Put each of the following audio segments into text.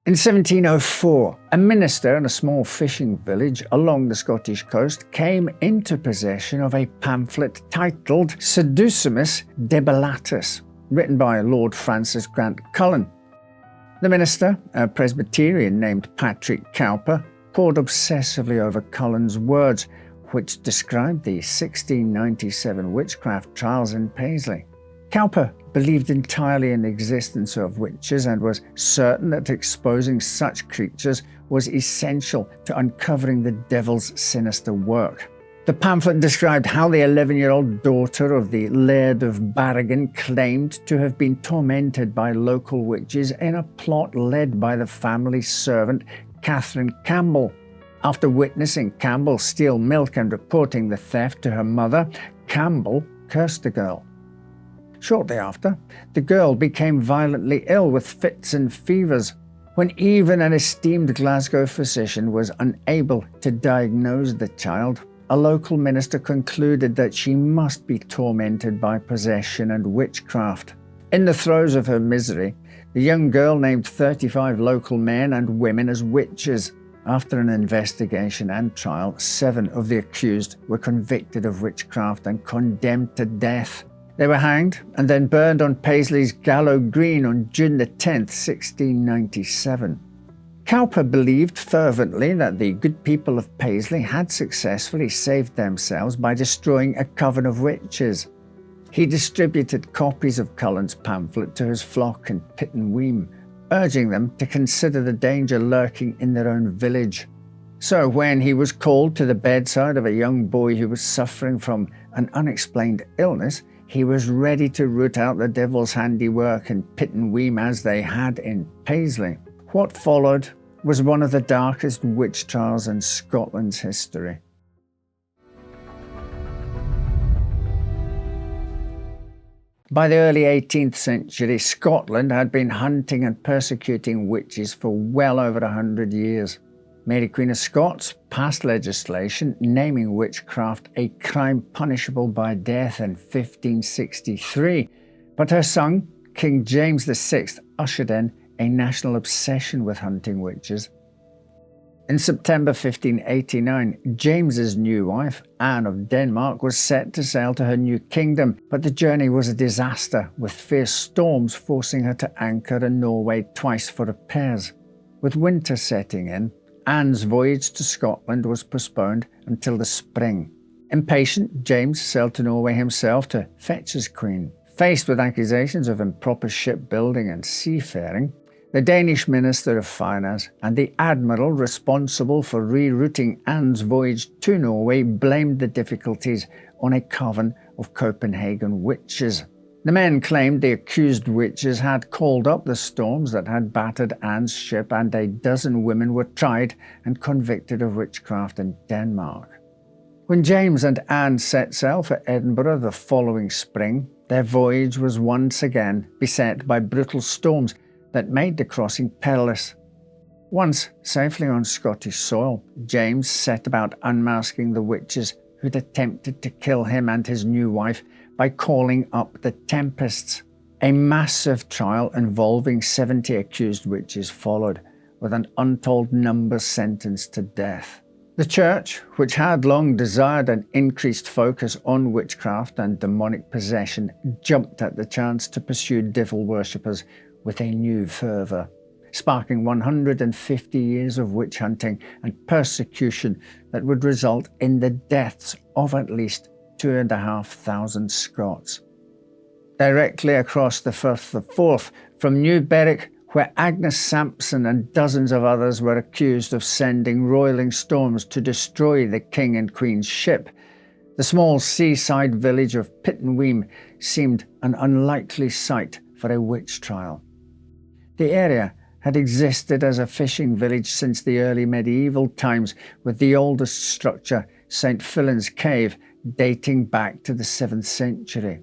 In 1704, a minister in a small fishing village along the Scottish coast came into possession of a pamphlet titled Seducimus Debellatus, written by Lord Francis Grant Cullen. The minister, a Presbyterian named Patrick Cowper, pored obsessively over Cullen's words, which described the 1697 witchcraft trials in Paisley. Cowper believed entirely in the existence of witches and was certain that exposing such creatures was essential to uncovering the devil's sinister work. The pamphlet described how the 11-year-old daughter of the Laird of Barrigan claimed to have been tormented by local witches in a plot led by the family servant Catherine Campbell. After witnessing Campbell steal milk and reporting the theft to her mother, Campbell cursed the girl. Shortly after, the girl became violently ill with fits and fevers. When even an esteemed Glasgow physician was unable to diagnose the child, a local minister concluded that she must be tormented by possession and witchcraft. In the throes of her misery, the young girl named 35 local men and women as witches. After an investigation and trial, 7 of the accused were convicted of witchcraft and condemned to death. They were hanged and then burned on Paisley's Gallow Green on June 10, 1697. Cowper believed fervently that the good people of Paisley had successfully saved themselves by destroying a coven of witches. He distributed copies of Cullen's pamphlet to his flock in Pittenweem, urging them to consider the danger lurking in their own village. So when he was called to the bedside of a young boy who was suffering from an unexplained illness, he was ready to root out the devil's handiwork in Pittenweem as they had in Paisley. What followed was one of the darkest witch trials in Scotland's history. By the early 18th century, Scotland had been hunting and persecuting witches for well over 100 years. Mary Queen of Scots passed legislation naming witchcraft a crime punishable by death in 1563, but her son, King James VI, ushered in a national obsession with hunting witches. In September 1589, James's new wife, Anne of Denmark, was set to sail to her new kingdom, but the journey was a disaster, with fierce storms forcing her to anchor in Norway twice for repairs. With winter setting in, Anne's voyage to Scotland was postponed until the spring. Impatient, James sailed to Norway himself to fetch his queen. Faced with accusations of improper shipbuilding and seafaring, the Danish Minister of Finance and the admiral responsible for rerouting Anne's voyage to Norway blamed the difficulties on a coven of Copenhagen witches. The men claimed the accused witches had called up the storms that had battered Anne's ship, and a dozen women were tried and convicted of witchcraft in Denmark. When James and Anne set sail for Edinburgh the following spring, their voyage was once again beset by brutal storms that made the crossing perilous. Once safely on Scottish soil, James set about unmasking the witches who'd attempted to kill him and his new wife by calling up the tempests. A massive trial involving 70 accused witches followed, with an untold number sentenced to death. The Church, which had long desired an increased focus on witchcraft and demonic possession, jumped at the chance to pursue devil worshippers with a new fervour, sparking 150 years of witch hunting and persecution that would result in the deaths of at least 2,500 Scots. Directly across the Firth of Forth from New Berwick, where Agnes Sampson and dozens of others were accused of sending roiling storms to destroy the King and Queen's ship, the small seaside village of Pittenweem seemed an unlikely site for a witch trial. The area had existed as a fishing village since the early medieval times, with the oldest structure, St. Fillan's Cave, dating back to the 7th century.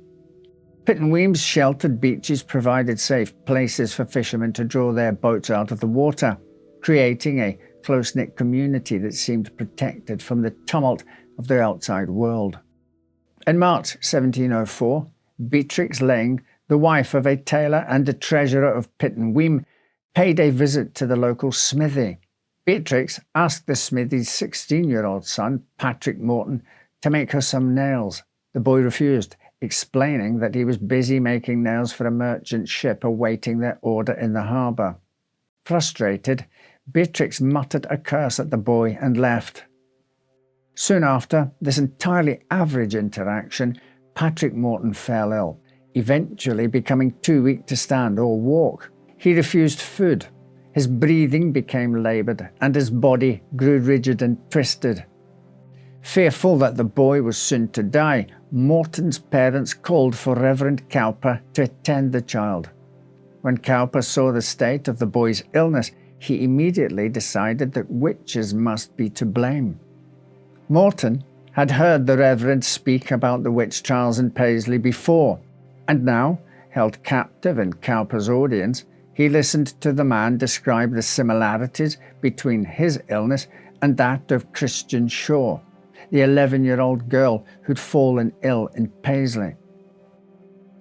Pittenweem's sheltered beaches provided safe places for fishermen to draw their boats out of the water, creating a close-knit community that seemed protected from the tumult of the outside world. In March 1704, Beatrix Lang, the wife of a tailor and the treasurer of Pittenweem, paid a visit to the local smithy. Beatrix asked the smithy's 16-year-old son, Patrick Morton, to make her some nails. The boy refused, explaining that he was busy making nails for a merchant ship awaiting their order in the harbour. Frustrated, Beatrix muttered a curse at the boy and left. Soon after this entirely average interaction, Patrick Morton fell ill, eventually becoming too weak to stand or walk. He refused food. His breathing became laboured and his body grew rigid and twisted. Fearful that the boy was soon to die, Morton's parents called for Reverend Cowper to attend the child. When Cowper saw the state of the boy's illness, he immediately decided that witches must be to blame. Morton had heard the Reverend speak about the witch trials in Paisley before, and now, held captive in Cowper's audience, he listened to the man describe the similarities between his illness and that of Christian Shaw, the 11-year-old girl who'd fallen ill in Paisley.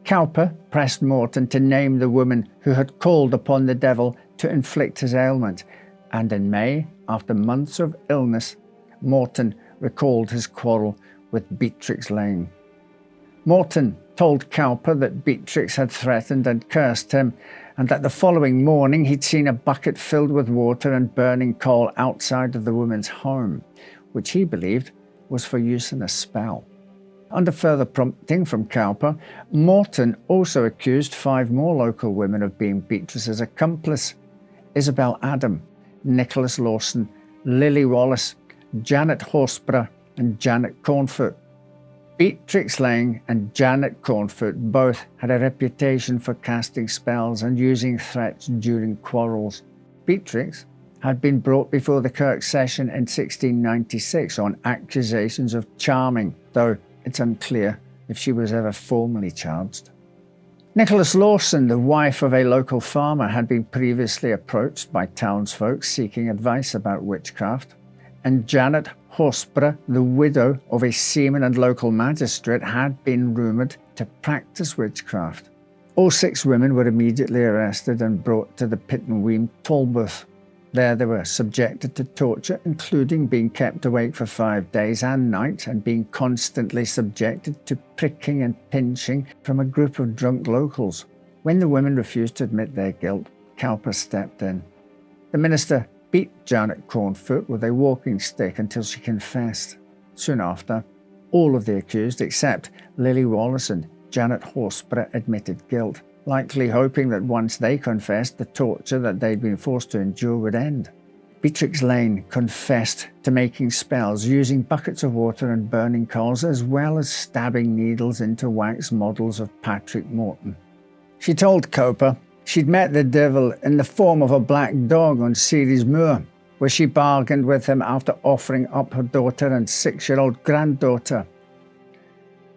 Cowper pressed Morton to name the woman who had called upon the devil to inflict his ailment, and in May, after months of illness, Morton recalled his quarrel with Beatrix Lane. Morton told Cowper that Beatrix had threatened and cursed him, and that the following morning he'd seen a bucket filled with water and burning coal outside of the woman's home, which he believed was for use in a spell. Under further prompting from Cowper, Morton also accused 5 more local women of being Beatrix's accomplice: Isabel Adam, Nicholas Lawson, Lily Wallace, Janet Horsburgh, and Janet Cornfoot. Beatrix Lane and Janet Cornfoot both had a reputation for casting spells and using threats during quarrels. Beatrix had been brought before the Kirk Session in 1696 on accusations of charming, though it's unclear if she was ever formally charged. Nicholas Lawson, the wife of a local farmer, had been previously approached by townsfolk seeking advice about witchcraft, and Janet Horsburgh, the widow of a seaman and local magistrate, had been rumoured to practice witchcraft. All 6 women were immediately arrested and brought to the Pittenweem toll booth. There they were subjected to torture, including being kept awake for 5 days and nights and being constantly subjected to pricking and pinching from a group of drunk locals. When the women refused to admit their guilt, Cowper stepped in. The minister beat Janet Cornfoot with a walking stick until she confessed. Soon after, all of the accused except Lily Wallace and Janet Horsburgh admitted guilt, likely hoping that once they confessed, the torture that they'd been forced to endure would end. Beatrix Lane confessed to making spells using buckets of water and burning coals, as well as stabbing needles into wax models of Patrick Morton. She told Cowper she'd met the devil in the form of a black dog on Ceres Moor, where she bargained with him after offering up her daughter and 6-year-old granddaughter.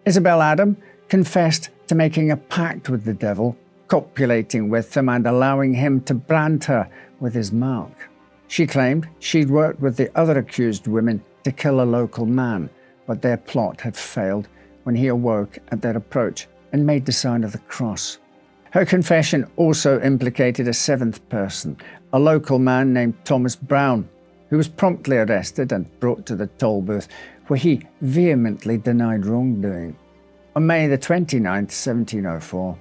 Isabel Adam confessed to making a pact with the devil, copulating with him and allowing him to brand her with his mark. She claimed she'd worked with the other accused women to kill a local man, but their plot had failed when he awoke at their approach and made the sign of the cross. Her confession also implicated a 7th person, a local man named Thomas Brown, who was promptly arrested and brought to the toll booth, where he vehemently denied wrongdoing. On May the 29th, 1704,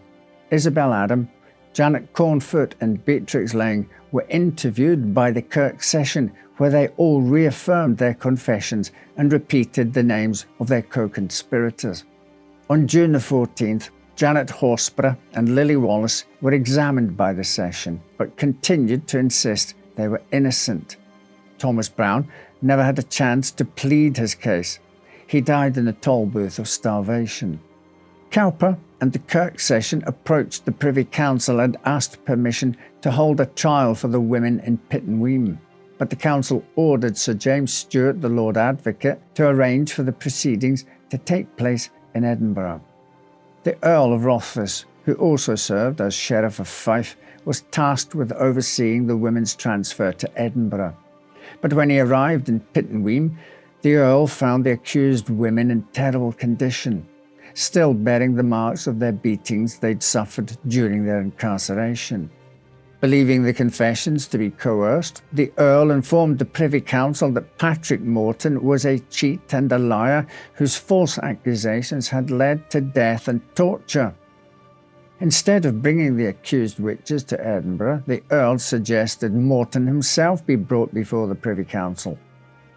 Isabel Adam, Janet Cornfoot and Beatrix Lane were interviewed by the Kirk Session, where they all reaffirmed their confessions and repeated the names of their co-conspirators. On June the 14th, Janet Horsburgh and Lily Wallace were examined by the session, but continued to insist they were innocent. Thomas Brown never had a chance to plead his case. He died in a toll booth of starvation. Cowper and the Kirk Session approached the Privy Council and asked permission to hold a trial for the women in Pittenweem, but the council ordered Sir James Stewart, the Lord Advocate, to arrange for the proceedings to take place in Edinburgh. The Earl of Rothfuss, who also served as Sheriff of Fife, was tasked with overseeing the women's transfer to Edinburgh. But when he arrived in Pittenweem, the Earl found the accused women in terrible condition, still bearing the marks of their beatings they'd suffered during their incarceration. Believing the confessions to be coerced, the Earl informed the Privy Council that Patrick Morton was a cheat and a liar whose false accusations had led to death and torture. Instead of bringing the accused witches to Edinburgh, the Earl suggested Morton himself be brought before the Privy Council.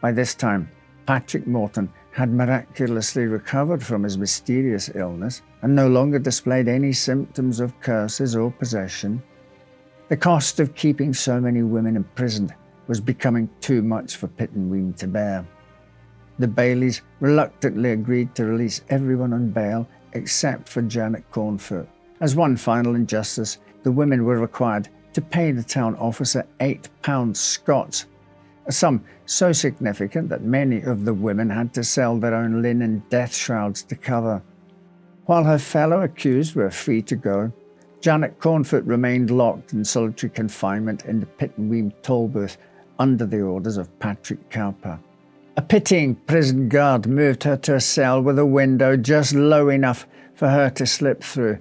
By this time, Patrick Morton had miraculously recovered from his mysterious illness and no longer displayed any symptoms of curses or possession. The cost of keeping so many women imprisoned was becoming too much for Pittenweem to bear. The Baileys reluctantly agreed to release everyone on bail except for Janet Cornfoot. As one final injustice, the women were required to pay the town officer £8 Scots, a sum so significant that many of the women had to sell their own linen death shrouds to cover. While her fellow accused were free to go, Janet Cornfoot remained locked in solitary confinement in the Pittenweem Tolbooth under the orders of Patrick Cowper. A pitying prison guard moved her to a cell with a window just low enough for her to slip through,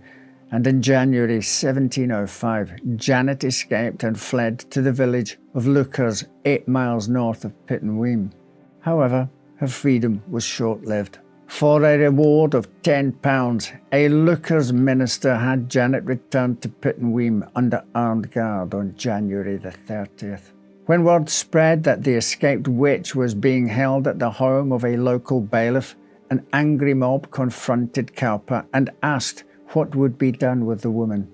and in January 1705, Janet escaped and fled to the village of Lookers, 8 miles north of Pittenweem. However, her freedom was short-lived. For a reward of £10, a Lookers minister had Janet returned to Pittenweem under armed guard on January the 30th. When word spread that the escaped witch was being held at the home of a local bailiff, an angry mob confronted Cowper and asked what would be done with the woman.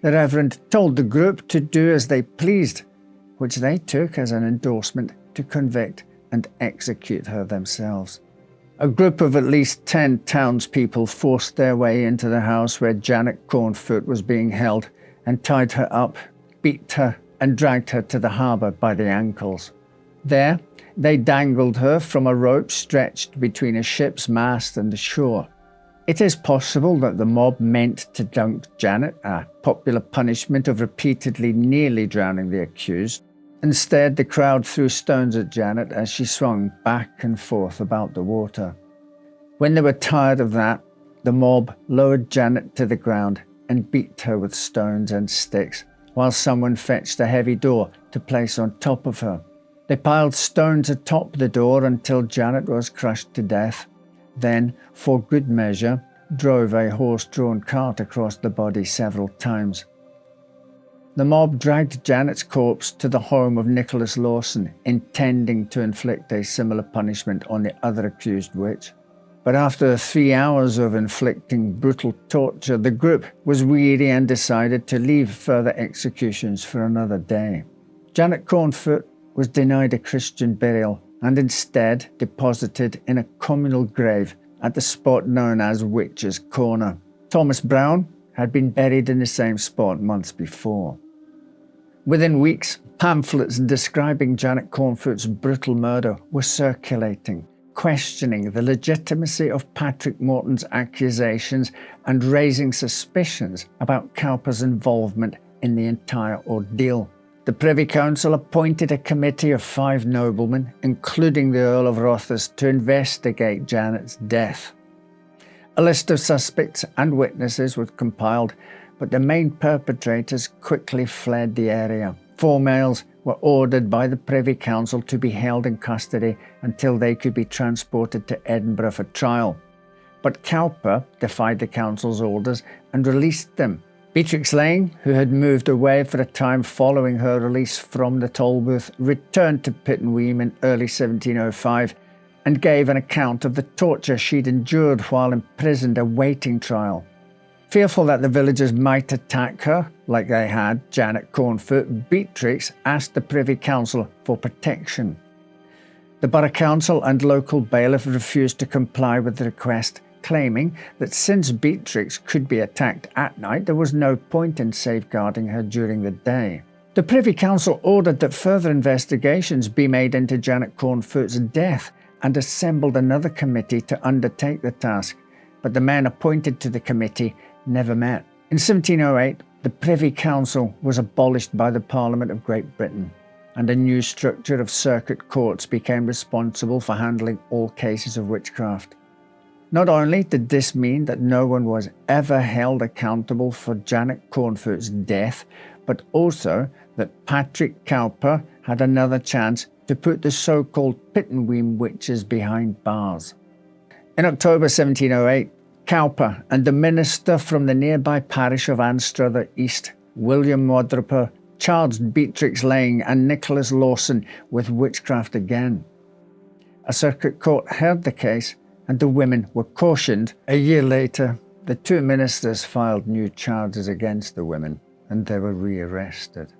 The Reverend told the group to do as they pleased, which they took as an endorsement to convict and execute her themselves. A group of at least 10 townspeople forced their way into the house where Janet Cornfoot was being held and tied her up, beat her, and dragged her to the harbour by the ankles. There, they dangled her from a rope stretched between a ship's mast and the shore. It is possible that the mob meant to dunk Janet, a popular punishment of repeatedly nearly drowning the accused. Instead, the crowd threw stones at Janet as she swung back and forth about the water. When they were tired of that, the mob lowered Janet to the ground and beat her with stones and sticks, while someone fetched a heavy door to place on top of her. They piled stones atop the door until Janet was crushed to death. Then, for good measure, drove a horse-drawn cart across the body several times. The mob dragged Janet's corpse to the home of Nicholas Lawson, intending to inflict a similar punishment on the other accused witch. But after 3 hours of inflicting brutal torture, the group was weary and decided to leave further executions for another day. Janet Cornfoot was denied a Christian burial and instead deposited in a communal grave at the spot known as Witch's Corner. Thomas Brown had been buried in the same spot months before. Within weeks, pamphlets describing Janet Cornfoot's brutal murder were circulating, questioning the legitimacy of Patrick Morton's accusations and raising suspicions about Cowper's involvement in the entire ordeal. The Privy Council appointed a committee of 5 noblemen, including the Earl of Rothes, to investigate Janet's death. A list of suspects and witnesses was compiled, but the main perpetrators quickly fled the area. 4 males were ordered by the Privy Council to be held in custody until they could be transported to Edinburgh for trial. But Cowper defied the Council's orders and released them. Beatrix Lane, who had moved away for a time following her release from the Tolbooth, returned to Pittenweem in early 1705 and gave an account of the torture she'd endured while imprisoned awaiting trial. Fearful that the villagers might attack her, like they had Janet Cornfoot, Beatrix asked the Privy Council for protection. The Borough Council and local bailiff refused to comply with the request, claiming that since Beatrix could be attacked at night, there was no point in safeguarding her during the day. The Privy Council ordered that further investigations be made into Janet Cornfoot's death and assembled another committee to undertake the task, but the men appointed to the committee never met. In 1708, the Privy Council was abolished by the Parliament of Great Britain, and a new structure of circuit courts became responsible for handling all cases of witchcraft. Not only did this mean that no one was ever held accountable for Janet Cornfoot's death, but also that Patrick Cowper had another chance to put the so-called Pittenweem witches behind bars. In October 1708, Cowper and the minister from the nearby parish of Anstruther East, William Wadroper, charged Beatrix Lang and Nicholas Lawson with witchcraft again. A circuit court heard the case and the women were cautioned. A year later, the two ministers filed new charges against the women and they were rearrested.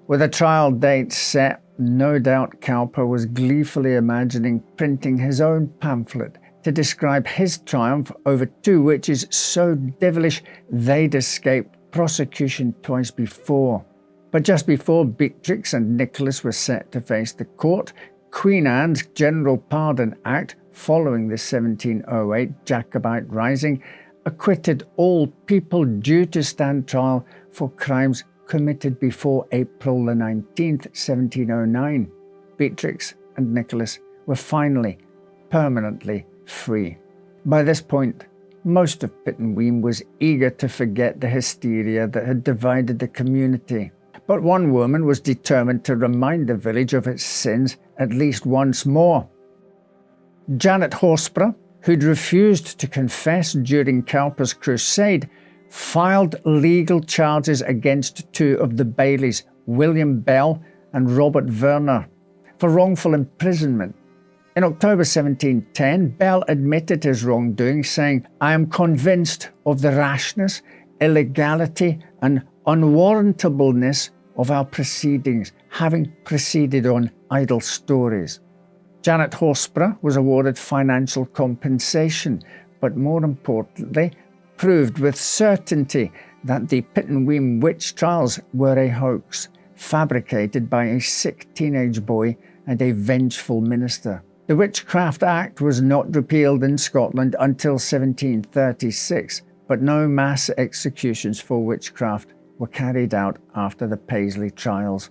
With a trial date set, no doubt Cowper was gleefully imagining printing his own pamphlet to describe his triumph over two witches so devilish they'd escaped prosecution twice before. But just before Beatrix and Nicholas were set to face the court, Queen Anne's General Pardon Act, following the 1708 Jacobite Rising, acquitted all people due to stand trial for crimes committed before April the 19th, 1709. Beatrix and Nicholas were finally permanently free. By this point, most of Pittenweem was eager to forget the hysteria that had divided the community. But one woman was determined to remind the village of its sins at least once more. Janet Cornfoot, who'd refused to confess during Cowper's crusade, filed legal charges against two of the bailies, William Bell and Robert Werner, for wrongful imprisonment. In October 1710, Bell admitted his wrongdoing, saying, "I am convinced of the rashness, illegality and unwarrantableness of our proceedings, having proceeded on idle stories." Janet Cornfoot was awarded financial compensation, but more importantly, proved with certainty that the Pittenweem Witch Trials were a hoax, fabricated by a sick teenage boy and a vengeful minister. The Witchcraft Act was not repealed in Scotland until 1736, but no mass executions for witchcraft were carried out after the Paisley trials.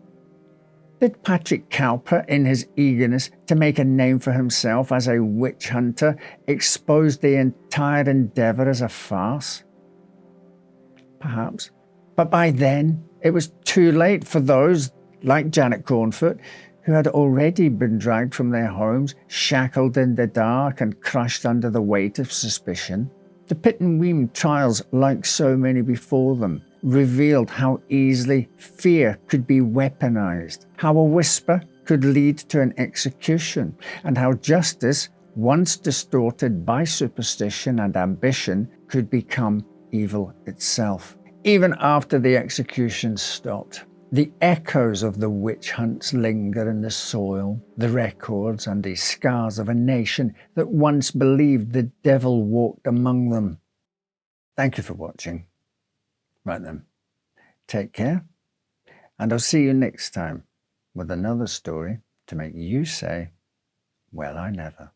Did Patrick Cowper, in his eagerness to make a name for himself as a witch hunter, expose the entire endeavour as a farce? Perhaps. But by then, it was too late for those, like Janet Cornfoot, who had already been dragged from their homes, shackled in the dark and crushed under the weight of suspicion. The Pittenweem trials, like so many before them, revealed how easily fear could be weaponized, how a whisper could lead to an execution, and how justice, once distorted by superstition and ambition, could become evil itself. Even after the execution stopped, the echoes of the witch hunts linger in the soil, the records and the scars of a nation that once believed the devil walked among them. Thank you for watching. Right then, take care, and I'll see you next time with another story to make you say, "Well, I never."